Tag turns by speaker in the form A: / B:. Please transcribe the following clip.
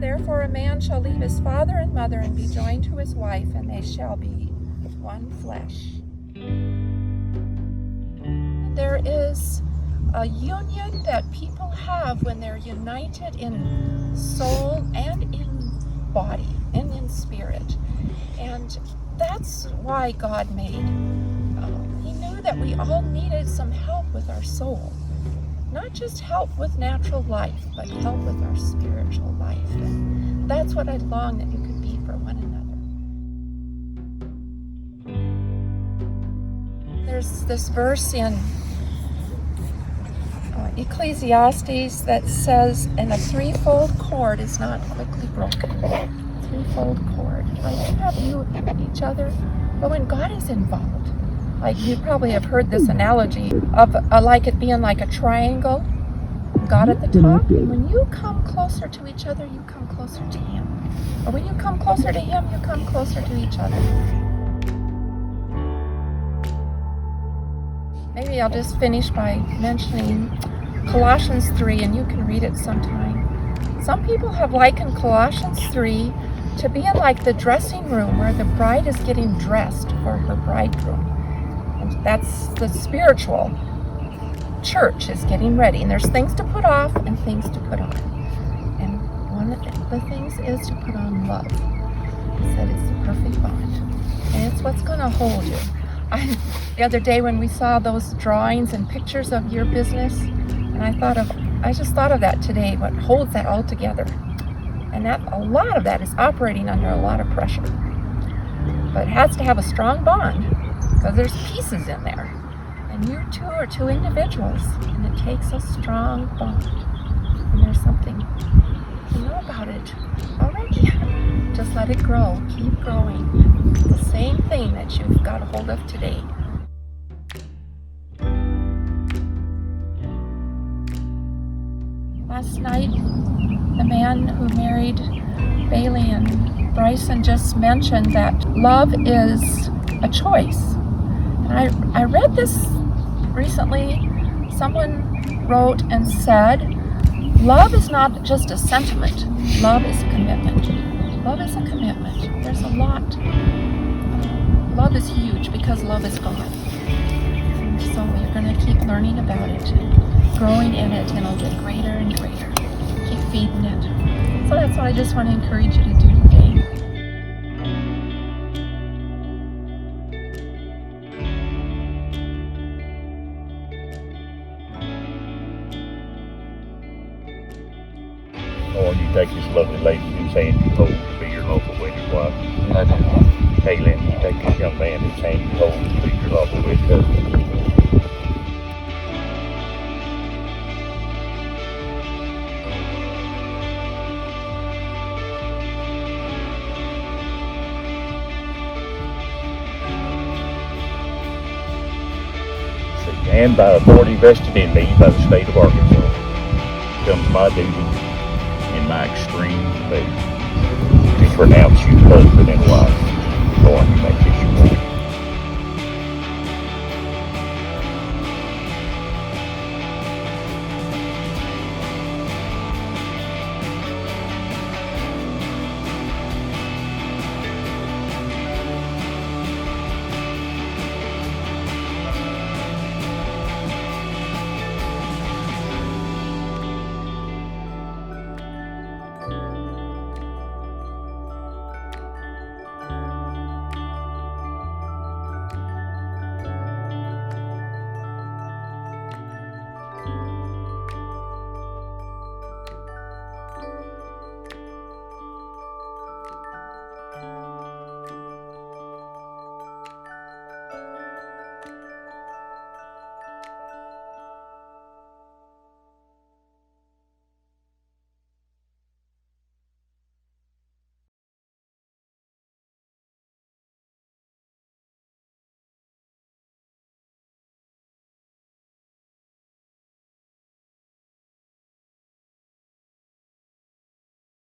A: Therefore a man shall leave his father and mother and be joined to his wife, and they shall be one flesh. And there is a union that people have when they're united in soul and in body and in spirit. And that's why God made. He knew that we all needed some help with our soul. Not just help with natural life, but help with our spiritual life. And that's what I long that you could be for one another. There's this verse in Ecclesiastes that says, and a threefold cord is not quickly broken. Threefold cord. Like you have each other, but when God is involved, like you probably have heard this analogy of like it being like a triangle, God at the top, and when you come closer to each other, you come closer to Him. Or when you come closer to Him, you come closer to each other. Maybe I'll just finish by mentioning Colossians 3, and you can read it sometime. Some people have likened Colossians 3 to being like the dressing room where the bride is getting dressed for her bridegroom. And that's the spiritual church is getting ready. And there's things to put off and things to put on. And one of the things is to put on love. He said it's the perfect bond. And it's what's going to hold you. The other day when we saw those drawings and pictures of your business, and I just thought of that today, what holds that all together. And that a lot of that is operating under a lot of pressure. But it has to have a strong bond. Because there's pieces in there, and you two are two individuals, and it takes a strong bond. And there's something, you know about it already. Just let it grow, keep growing. The same thing that you've got a hold of today. Last night, the man who married Bailey and Bryson just mentioned that love is a choice. I read this recently. Someone wrote and said, love is not just a sentiment. Love is a commitment. Love is a commitment. There's a lot. Love is huge because love is God. And so you're going to keep learning about it, and growing in it, and it'll get greater and greater. Keep feeding it. So that's what I just want to encourage you to do today.
B: Or you take this lovely lady whose hand you hold to be your lawful wedded wife.
C: I do.
B: Kaelynn, you take this young man whose hand you hold to be your lawful wedded husband. And by authority vested in me by the state of Arkansas, comes my duty in my extreme faith to pronounce you husband and wife. Lorin, you make this your wife.